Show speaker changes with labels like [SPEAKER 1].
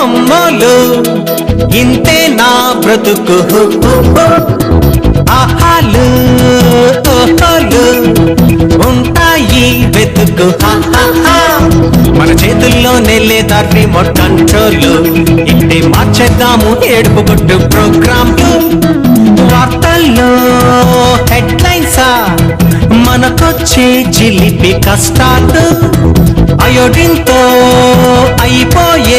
[SPEAKER 1] అమ్మోలు ఇంతే నా బ్రతుకు ఆహాలు ఓహోలు ఉంటాయి వెతుకు మన చేతుల్లోనే లేదా రిమోట్ కంట్రోల్ ఇంటే మార్చేద్దాము ఏడుపు కొట్టు ప్రోగ్రాంలు వార్తల్లో హెడ్లైన్సా మనకొచ్చే జిలిపి కష్టాలు అయోడిన్తో అయిపోయే